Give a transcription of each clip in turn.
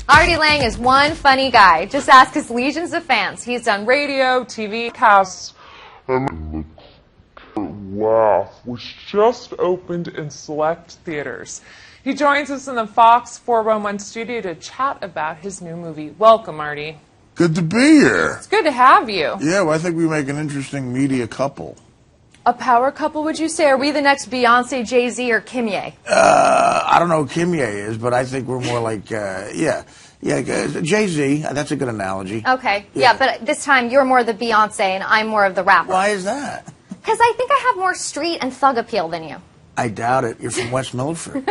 Artie Lange is one funny guy. Just ask his legions of fans. He's done radio, TV, casts, and Laugh, which just opened in select theaters. He joins us in the Fox 411 studio to chat about his new movie. Welcome, Artie. Good to be here. It's good to have you. Yeah, well, I think we make an interesting media couple. A power couple, would you say? Are we the next Beyonce, Jay-Z, or Kimye? I don't know who Kimye is, but I think we're more like, Jay-Z. That's a good analogy. Okay, yeah, but this time you're more the Beyonce and I'm more of the rapper. Why is that? Because I think I have more street and thug appeal than you. I doubt it. You're from West Milford.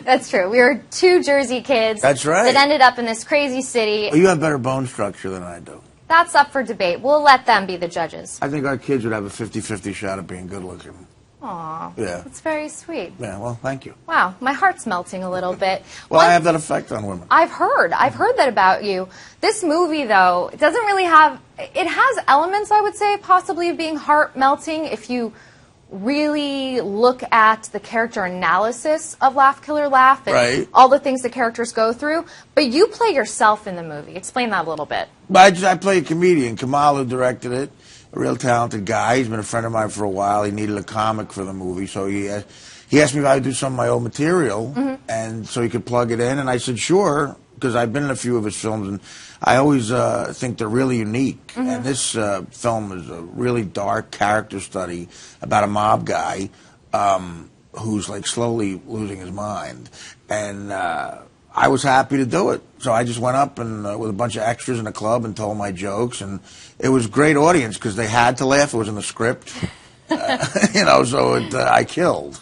That's true. We were two Jersey kids. That's right. That ended up in this crazy city. Well, you have better bone structure than I do. That's up for debate. We'll let them be the judges. I think our kids would have a 50-50 shot at being good looking. Aw, yeah. That's very sweet. Yeah, well, thank you. Wow, my heart's melting a little bit. Well, I have that effect on women. I've heard that about you. This movie, though, it doesn't really have, it has elements, I would say, possibly of being heart melting if you really look at the character analysis of Laugh Killer Laugh and all the things the characters go through. But you play yourself in the movie. Explain that a little bit. I play a comedian. Kamal, who directed it, a real talented guy. He's been a friend of mine for a while. He needed a comic for the movie, so he asked me if I would do some of my old material, and so he could plug it in. And I said, sure, because I've been in a few of his films, and I always think they're really unique. And this film is a really dark character study about a mob guy who's like slowly losing his mind. And I was happy to do it. So I just went up and with a bunch of extras in the club and told my jokes. And it was a great audience because they had to laugh. It was in the script. So I killed.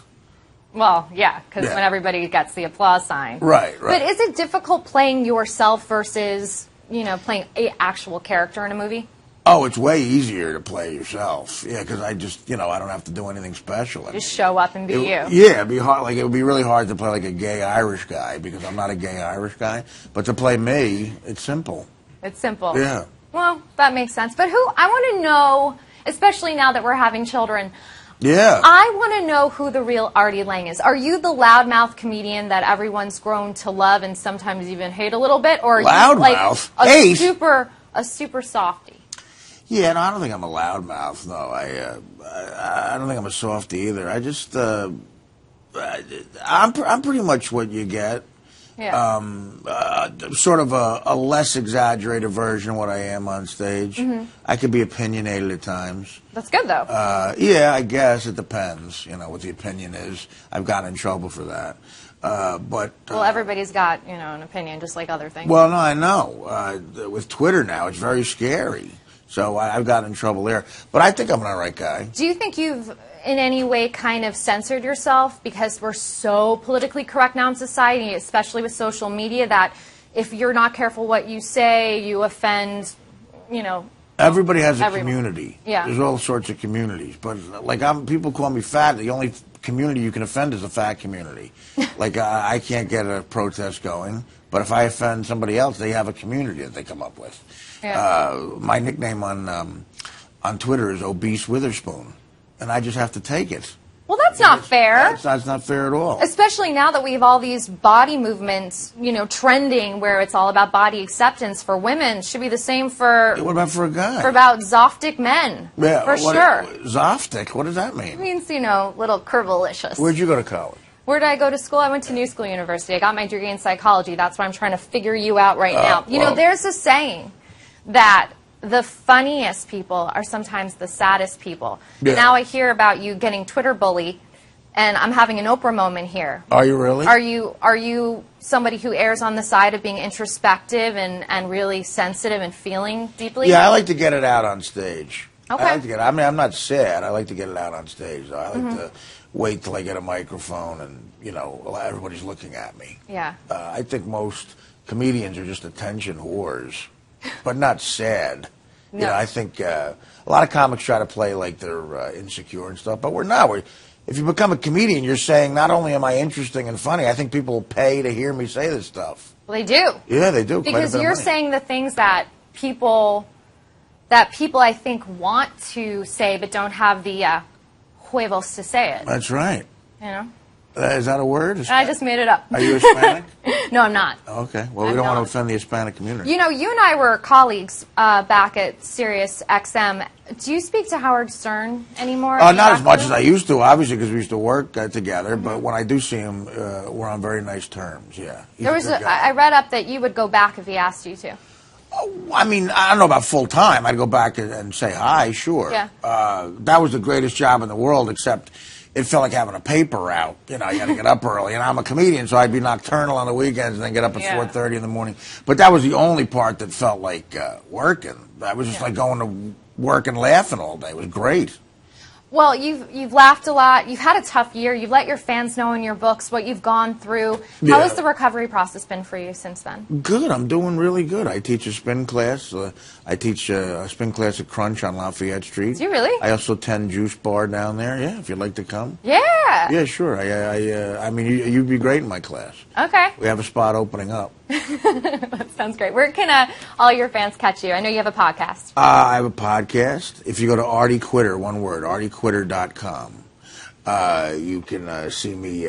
Well, yeah, because when everybody gets the applause sign. Right. But is it difficult playing yourself versus, playing an actual character in a movie? Oh, it's way easier to play yourself. Yeah, because I just, I don't have to do anything special. Just show up and be you. Yeah, it'd be hard. Like, it would be really hard to play like a gay Irish guy because I'm not a gay Irish guy. But to play me, it's simple. It's simple. Yeah. Well, that makes sense. But I want to know, especially now that we're having children. Yeah. I want to know who the real Artie Lange is. Are you the loudmouth comedian that everyone's grown to love and sometimes even hate a little bit, or are you like a super softie? Yeah, no, I don't think I'm a loudmouth. No, I don't think I'm a softie either. I just I'm pretty much what you get. Yeah. Sort of a less exaggerated version of what I am on stage. I could be opinionated at times. That's good, though. Yeah, I guess it depends. What the opinion is. I've gotten in trouble for that. Well, everybody's got an opinion, just like other things. Well, no, I know. With Twitter now, it's very scary. So I've gotten in trouble there. But I think I'm an all right guy. Do you think you've in any way kind of censored yourself because we're so politically correct now in society, especially with social media, that if you're not careful what you say, you offend, Everybody has a community. Yeah. There's all sorts of communities. But, people call me fat. The only community you can offend is a fat community. I can't get a protest going. But if I offend somebody else, they have a community that they come up with. Yeah. My nickname on Twitter is Obese Witherspoon. And I just have to take it. Well, that's not fair. That's not fair at all. Especially now that we have all these body movements, trending where it's all about body acceptance for women. Should be the same for... What about for a guy? For about Zoftic men. Yeah. For sure. Zoftic? What does that mean? It means, little curvilicious. Where'd you go to college? Where did I go to school? I went to New School University. I got my degree in psychology. That's why I'm trying to figure you out right now. There's a saying that the funniest people are sometimes the saddest people. Yeah. Now I hear about you getting Twitter bullied, and I'm having an Oprah moment here. Are you really? Are you somebody who errs on the side of being introspective and really sensitive and feeling deeply? Yeah, I like to get it out on stage. Okay. I like to get. I mean, I'm not sad. I like to get it out on stage. I like to wait till I get a microphone and everybody's looking at me. Yeah. I think most comedians are just attention whores, but not sad. No. I think a lot of comics try to play like they're insecure and stuff, but we're not. If you become a comedian, you're saying not only am I interesting and funny, I think people pay to hear me say this stuff. Well, they do. Yeah, they do. Because you're saying the things that people I think want to say but don't have the huevos to say it. That's right. Is that a word? I just made it up. Are you Hispanic? No, I'm not. Okay. Well, we don't want to offend the Hispanic community. You know, you and I were colleagues back at Sirius XM. Do you speak to Howard Stern anymore? Not as much as I used to, obviously, because we used to work together. But when I do see him, we're on very nice terms. Yeah. I read up that you would go back if he asked you to. I mean, I don't know about full time. I'd go back and say hi, sure. Yeah. That was the greatest job in the world, except it felt like having a paper route. You know, you had to get up early. And I'm a comedian, so I'd be nocturnal on the weekends and then get up at 4:30 in the morning. But that was the only part that felt like working. That was just like going to work and laughing all day. It was great. Well, you've laughed a lot. You've had a tough year. You've let your fans know in your books what you've gone through. How has the recovery process been for you since then? Good. I'm doing really good. I teach a spin class. I teach a spin class at Crunch on Lafayette Street. Do you really? I also attend Juice Bar down there. Yeah, if you'd like to come. Yeah. Yeah, sure. I mean, you'd be great in my class. Okay. We have a spot opening up. That sounds great. Where can all your fans catch you? I know you have a podcast. I have a podcast. If you go to Artie Quitter, one word, artiequitter.com, you can see me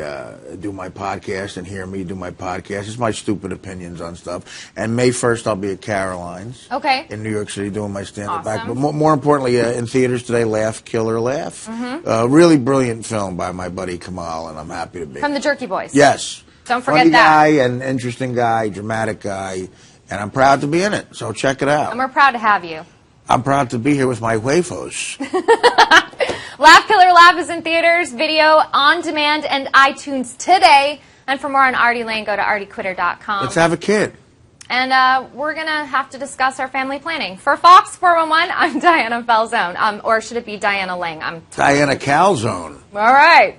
do my podcast and hear me do my podcast. It's my stupid opinions on stuff. And May 1st, I'll be at Caroline's in New York City doing my stand-up back. But more importantly, in theaters today, Laugh, Killer, Laugh. Really brilliant film by my buddy Kamal, and I'm happy to be. From the Jerky Boys. Yes. Don't forget Funny that. guy, an interesting guy, dramatic guy, and I'm proud to be in it. So check it out. And we're proud to have you. I'm proud to be here with my huevos. Laugh Killer Laugh is in theaters, video, on demand, and iTunes today. And for more on Artie Lange, go to artiequitter.com. Let's have a kid. And we're going to have to discuss our family planning. For Fox 411, I'm Diana Falzone. Or should it be Diana Lange? Diana Calzone. All right.